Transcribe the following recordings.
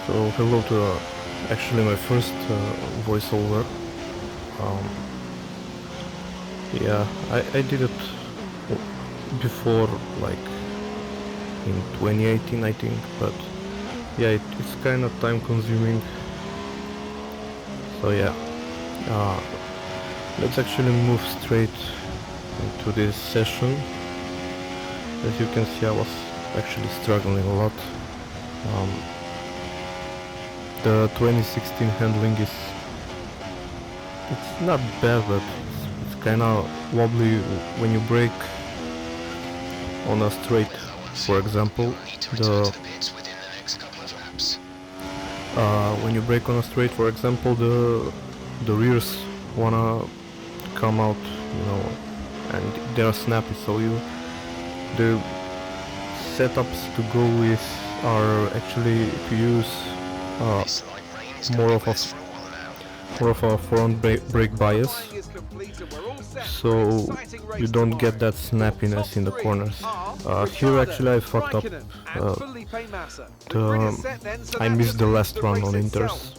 So hello to actually my first voiceover. Um, yeah, I did it before, like in 2018 I think, but yeah, it's kind of time consuming. So yeah, uh, let's actually move straight into this session. As you can see, I was actually struggling a lot. The 2016 handling it's not bad, but it's kind of wobbly when you brake on a straight. For example, when you brake on a straight, for example, the rears wanna come out, and they're snappy. So the setups to go with are actually to use more of a front brake bias, so you don't get that snappiness in the corners. Here actually I fucked up. I missed the last run on inters.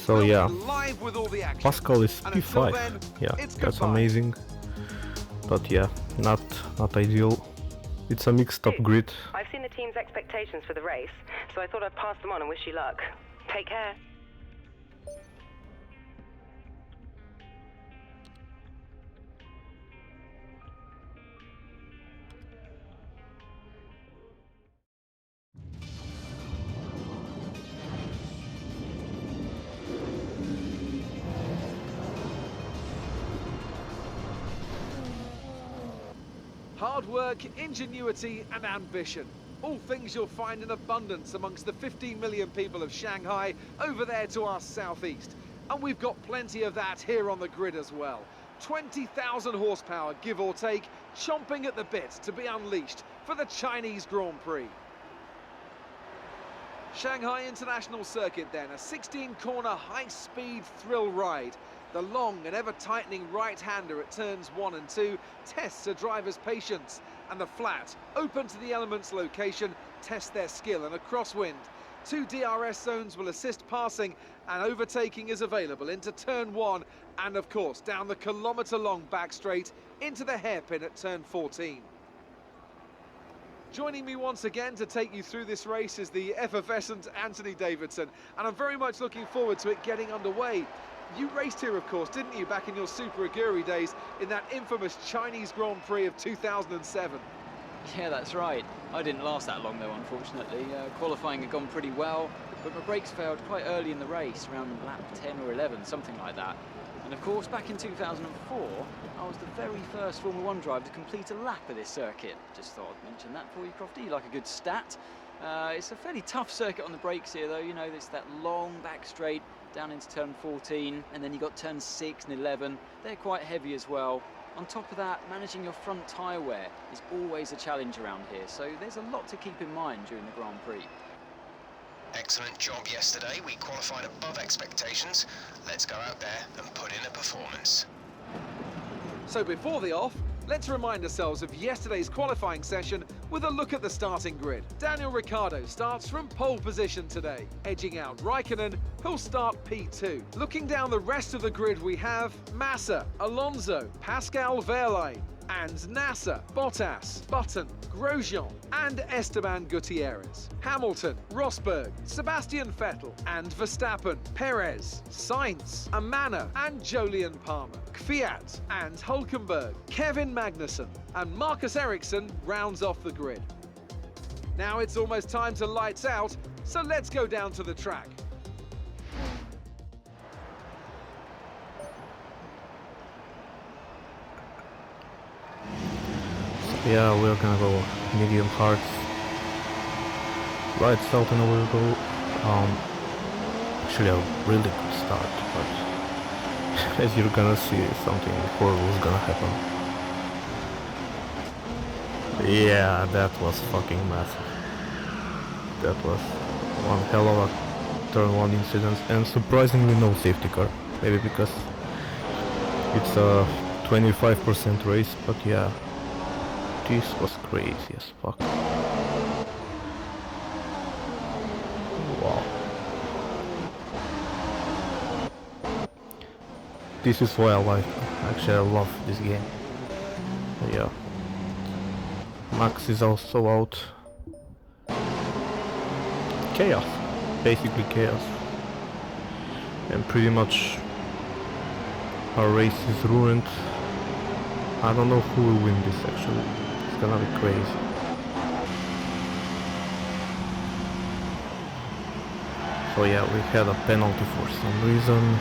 So yeah, Pascal is P5. Yeah, that's amazing. But yeah, not ideal. It's a mixed up grid. I've seen the team's expectations for the race, so I thought I'd pass them on and wish you luck. Take care. Hard work, ingenuity and ambition. All things you'll find in abundance amongst the 15 million people of Shanghai over there to our southeast. And we've got plenty of that here on the grid as well. 20,000 horsepower, give or take, chomping at the bit to be unleashed for the Chinese Grand Prix. Shanghai International Circuit then, a 16-corner high-speed thrill ride. The long and ever-tightening right-hander at turns 1 and 2 tests a driver's patience, and the flat, open to the elements location, tests their skill in a crosswind. 2 DRS zones will assist passing, and overtaking is available into turn 1, and of course down the kilometre-long back straight into the hairpin at turn 14. Joining me once again to take you through this race is the effervescent Anthony Davidson, and I'm very much looking forward to it getting underway. You raced here, of course, didn't you, back in your Super Aguri days in that infamous Chinese Grand Prix of 2007? Yeah, that's right. I didn't last that long, though, unfortunately. Qualifying had gone pretty well, but my brakes failed quite early in the race, around lap 10 or 11, something like that. And of course, back in 2004, I was the very first Formula 1 driver to complete a lap of this circuit. Just thought I'd mention that for you, Crofty. You like a good stat? It's a fairly tough circuit on the brakes here, though. You know, there's that long back straight down into turn 14, and then you've got turns 6 and 11. They're quite heavy as well. On top of that, managing your front tyre wear is always a challenge around here, so there's a lot to keep in mind during the Grand Prix. Excellent job yesterday. We qualified above expectations. Let's go out there and put in a performance. So before the off, let's remind ourselves of yesterday's qualifying session with a look at the starting grid. Daniel Ricciardo starts from pole position today, edging out Raikkonen, who'll start P2. Looking down the rest of the grid, we have Massa, Alonso, Pascal Wehrlein, and Nasser, Bottas, Button, Grosjean, and Esteban Gutierrez. Hamilton, Rosberg, Sebastian Vettel, and Verstappen, Perez, Sainz, Manor, and Jolyon Palmer. Kvyat and Hülkenberg, Kevin Magnussen, and Marcus Ericsson rounds off the grid. Now it's almost time to lights out, so let's go down to the track. Yeah, we're gonna go medium hards. Lights out and we'll go. Actually a really good start, but as you're gonna see, something horrible is gonna happen. Yeah, that was fucking massive. That was one hell of a turn 1 incident, and surprisingly no safety car. Maybe because it's a 25% race, but yeah. This was crazy as fuck. this is why I like. Actually, I love this game. Yeah. Max is also out. Chaos, basically chaos, and pretty much our race is ruined. I don't know who will win this actually. It's gonna be crazy. So yeah, we had a penalty for some reason.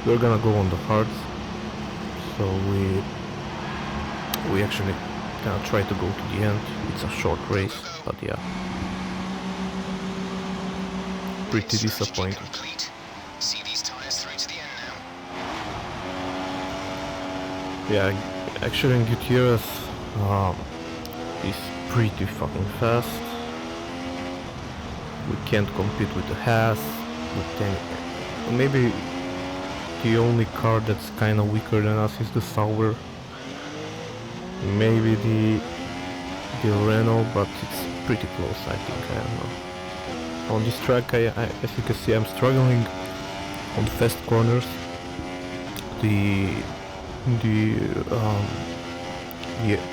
We're gonna go on the hards. So we actually gonna try to go to the end. It's a short race, but yeah, pretty disappointing. See these tires through to the end now. Yeah, actually in Gutierrez is pretty fucking fast. We can't compete with the Haas, with any. Maybe the only car that's kinda weaker than us is the Sauber. Maybe the Renault, but it's pretty close, I think. I don't know. On this track, as you can see, I'm struggling on fast corners. The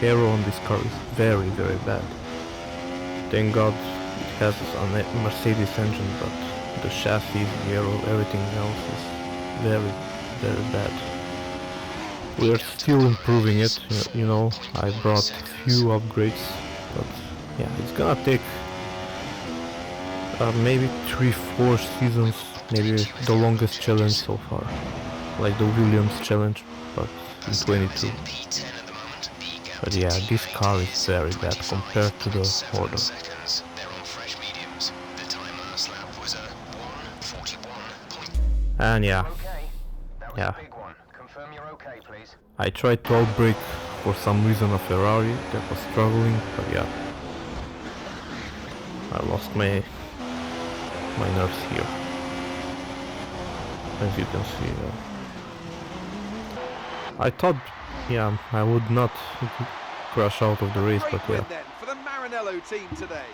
aero on this car is very, very bad. Thank God it has a Mercedes engine, but the chassis, the aero, everything else is very, very bad. We are still improving it, you know. I brought a few upgrades, but yeah, it's gonna take maybe 3-4 seasons, maybe the longest challenge so far, like the Williams challenge, but in 22. But yeah, this car is very bad compared to the order. And yeah, I tried to outbrake for some reason a Ferrari that was struggling, but yeah, I lost my nerves here, as you can see. I thought, yeah, I would not crash out of the race, but yeah. Great win then for the Maranello team today.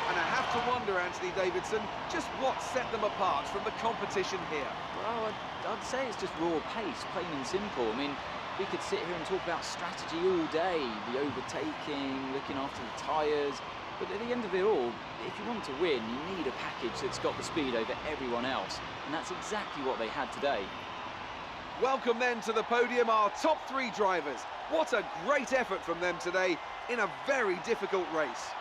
And I have to wonder, Anthony Davidson, just what set them apart from the competition here. Well, I'd say it's just raw pace, plain and simple. I mean, we could sit here and talk about strategy all day, the overtaking, looking after the tyres, but at the end of it all, if you want to win, you need a package that's got the speed over everyone else, and that's exactly what they had today. Welcome then to the podium, our top 3 drivers. What a great effort from them today in a very difficult race.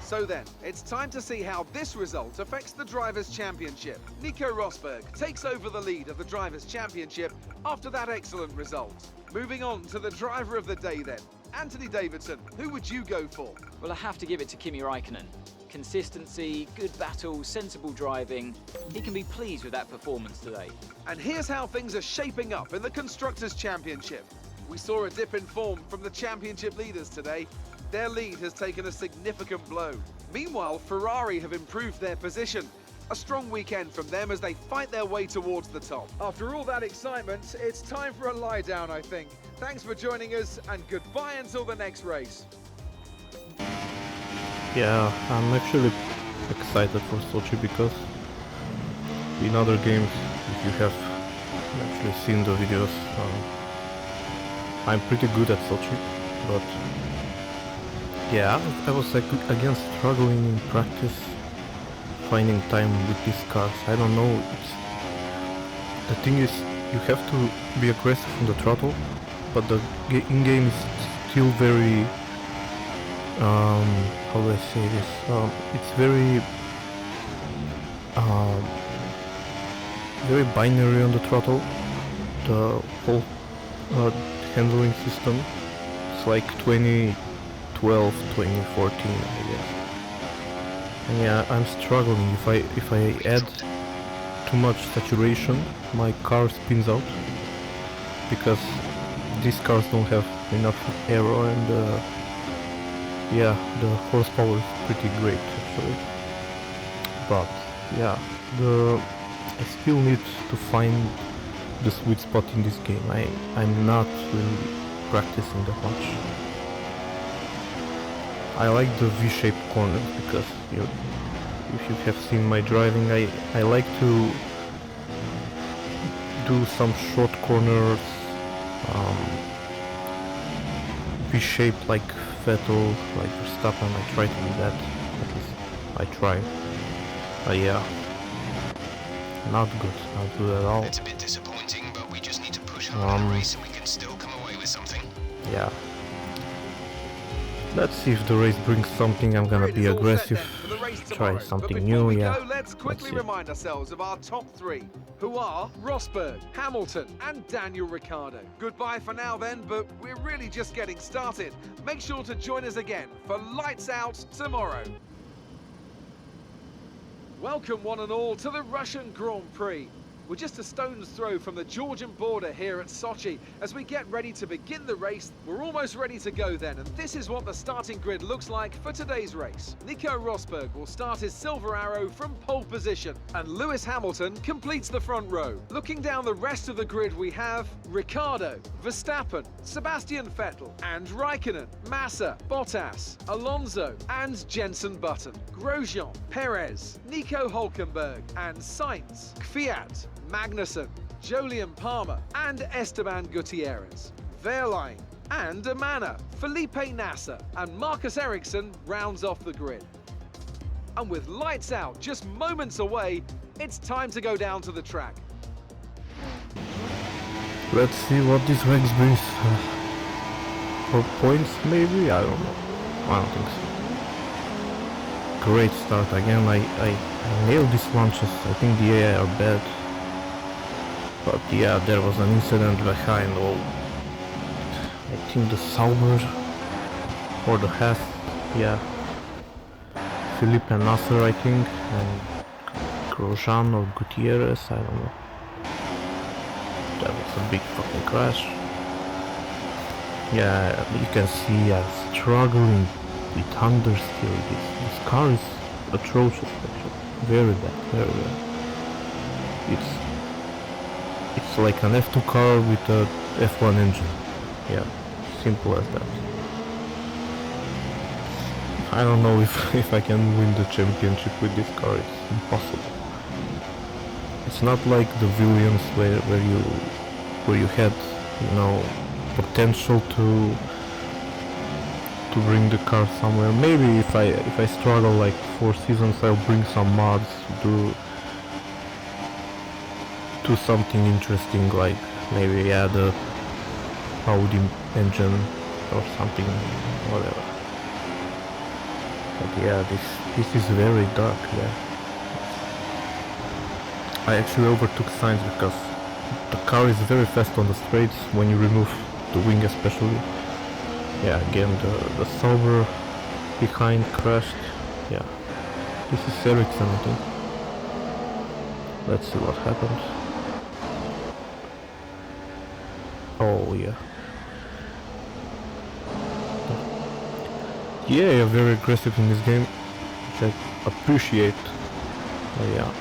So then, it's time to see how this result affects the Drivers' Championship. Nico Rosberg takes over the lead of the Drivers' Championship after that excellent result. Moving on to the driver of the day then. Anthony Davidson, who would you go for? Well, I have to give it to Kimi Räikkönen. Consistency, good battles, sensible driving. He can be pleased with that performance today. And here's how things are shaping up in the Constructors' Championship. We saw a dip in form from the championship leaders today. Their lead has taken a significant blow. Meanwhile, Ferrari have improved their position. A strong weekend from them as they fight their way towards the top. After all that excitement, it's time for a lie down, I think. Thanks for joining us, and goodbye until the next race. Yeah, I'm actually excited for Sochi because in other games, if you have actually seen the videos, I'm pretty good at Sochi, but yeah, I was like again struggling in practice, finding time with these cars. I don't know. The thing is, you have to be aggressive on the throttle, but the in-game is still very. How do I say this? It's very, very binary on the throttle. The whole handling system. It's like 2012, 2014, I guess. And yeah, I'm struggling. If I add too much saturation, my car spins out. because these cars don't have enough aero, and yeah, the horsepower is pretty great actually. But yeah, I still need to find the sweet spot in this game. I'm not really practicing that much. I like the V-shaped corners because if you have seen my driving, I like to do some short corners, V-shaped like Vettel, like Verstappen. I try to do that. At least I try. Yeah, not good at all. It's a bit disappointing, but we just need to push hard in the race and we can still come away with something. Yeah. Let's see if the race brings something. I'm gonna be aggressive, try something new. Yeah. Let's quickly remind ourselves of our top three, who are Rosberg, Hamilton, and Daniel Ricciardo. Goodbye for now then, but we're really just getting started. Make sure to join us again for Lights Out tomorrow. Welcome one and all to the Russian Grand Prix. We're just a stone's throw from the Georgian border here at Sochi. As we get ready to begin the race, we're almost ready to go then, and this is what the starting grid looks like for today's race. Nico Rosberg will start his silver arrow from pole position, and Lewis Hamilton completes the front row. Looking down the rest of the grid, we have Ricciardo, Verstappen, Sebastian Vettel, and Raikkonen, Massa, Bottas, Alonso, and Jenson Button, Grosjean, Perez, Nico Hülkenberg, and Sainz, Kvyat, Magnussen, Jolyon Palmer, and Esteban Gutierrez, Wehrlein, and Manor, Felipe Nasser, and Marcus Ericsson rounds off the grid. And with lights out just moments away, it's time to go down to the track. Let's see what this race brings. 4 points maybe? I don't know. I don't think so. Great start again. I nailed these launches. I think the AI are bad. But yeah, there was an incident behind all. I think the Sauber or the Haas. Yeah. Felipe Nasser, I think, and Grosjean or Gutierrez, I don't know. That was a big fucking crash. Yeah, you can see I'm struggling with understeer. This car is atrocious actually. Very bad, very bad. It's like an F2 car with a F1 engine. Yeah, simple as that. I don't know if I can win the championship with this car. It's impossible. It's not like the Williams where you had, you know, potential to bring the car somewhere. Maybe if I struggle like 4 seasons, I'll bring some mods to do something interesting, like maybe add a Audi engine or something, whatever. But yeah, this is very dark. Yeah, I actually overtook Sainz because the car is very fast on the straights when you remove the wing especially. Yeah, again the Sauber behind crashed. Yeah, this is Ericsson, I think. Let's see what happens. Oh yeah. Yeah, you're very aggressive in this game, which I appreciate. Yeah.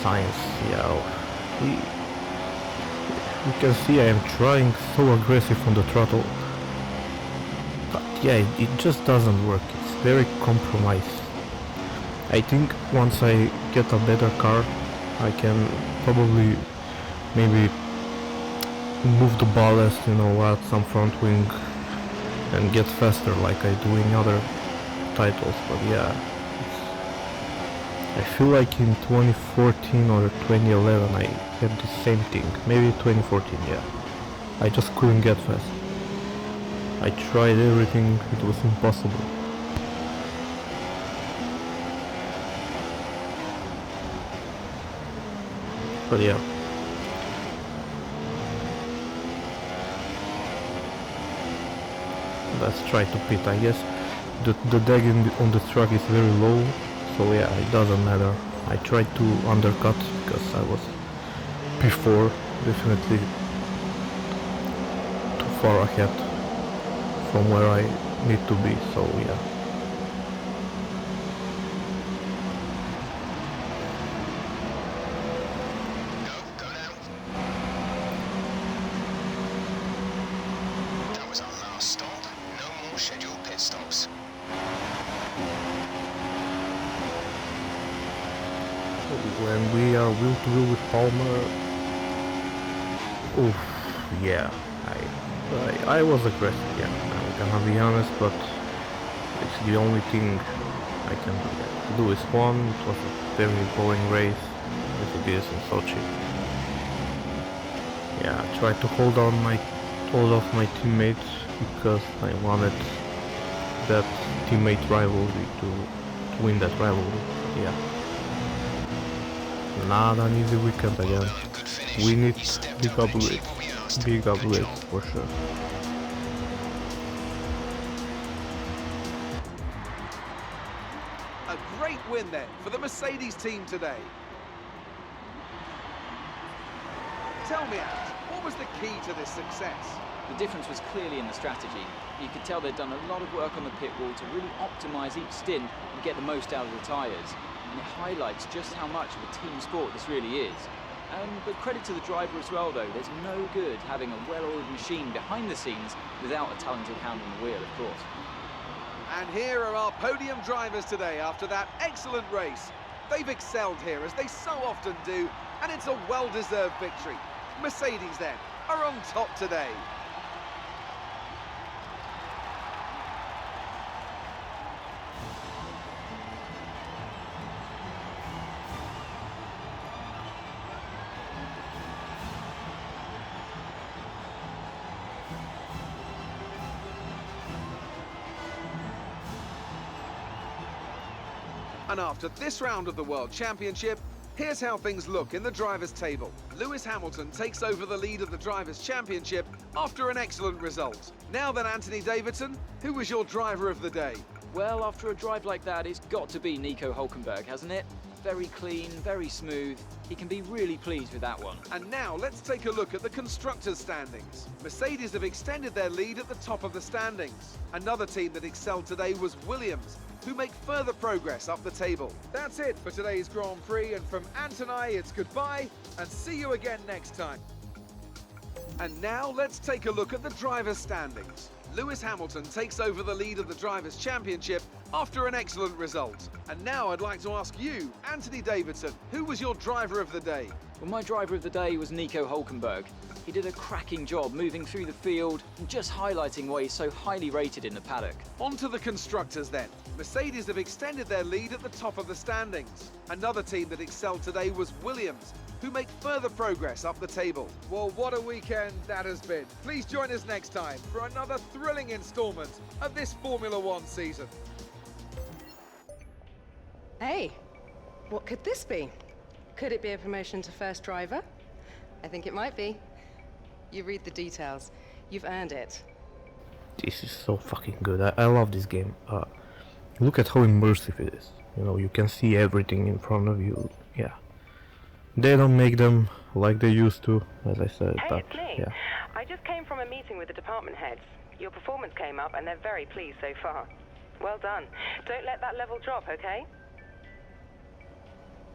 Science, yeah. You can see I am trying so aggressive on the throttle. But yeah, it just doesn't work. It's very compromised. I think once I get a better car, I can probably maybe move the ballast, you know, add some front wing and get faster like I do in other titles. But yeah, I feel like in 2014 or 2011 I had the same thing. Maybe 2014, yeah. I just couldn't get fast. I tried everything, it was impossible. But yeah. Let's try to pit, I guess. The drag on the track is very low, so yeah, it doesn't matter. I tried to undercut because I was before definitely too far ahead from where I need to be, so yeah. Go now. That was our last stop. No more scheduled pit stops. When we are wheel to wheel with Palmer, oof, yeah, I was aggressive, yeah, I'm gonna be honest, but it's the only thing I can do. Lewis won, it was a very boring race, as it is in Sochi. Yeah, I tried to hold off my teammates because I wanted that teammate rivalry to win that rivalry, yeah. Not an easy weekend again. Good finish. We need You stepped big up and upgrades. achieved what we asked. Big Good upgrades job. for sure. A great win then for the Mercedes team today. Tell me, Ant, what was the key to this success? The difference was clearly in the strategy. You could tell they'd done a lot of work on the pit wall to really optimise each stint and get the most out of the tyres. And it highlights just how much of a team sport this really is. But credit to the driver as well, though. There's no good having a well-oiled machine behind the scenes without a talented hand on the wheel, of course. And here are our podium drivers today after that excellent race. They've excelled here, as they so often do, and it's a well-deserved victory. Mercedes, then, are on top today. And after this round of the World Championship, here's how things look in the Drivers' Table. Lewis Hamilton takes over the lead of the Drivers' Championship after an excellent result. Now then, Anthony Davidson, who was your driver of the day? Well, after a drive like that, it's got to be Nico Hülkenberg, hasn't it? Very clean, very smooth. He can be really pleased with that one. And now let's take a look at the Constructors' standings. Mercedes have extended their lead at the top of the standings. Another team that excelled today was Williams, who make further progress up the table. That's it for today's Grand Prix, and from Ant and I, it's goodbye, and see you again next time. And now let's take a look at the drivers' standings. Lewis Hamilton takes over the lead of the Drivers' Championship after an excellent result. And now I'd like to ask you, Anthony Davidson, who was your driver of the day? Well, my driver of the day was Nico Hülkenberg. He did a cracking job moving through the field and just highlighting why he's so highly rated in the paddock. On to the Constructors then. Mercedes have extended their lead at the top of the standings. Another team that excelled today was Williams, who make further progress up the table. Well, what a weekend that has been. Please join us next time for another thrilling instalment of this Formula One season. Hey, what could this be? Could it be a promotion to first driver? I think it might be. You read the details. You've earned it. This is so fucking good. I love this game. Look at how immersive it is. You know, you can see everything in front of you. Yeah. They don't make them like they used to, as I said, Hey, but it's me. yeah. I just came from a meeting with the department heads. Your performance came up and they're very pleased so far. Well done. Don't let that level drop, okay?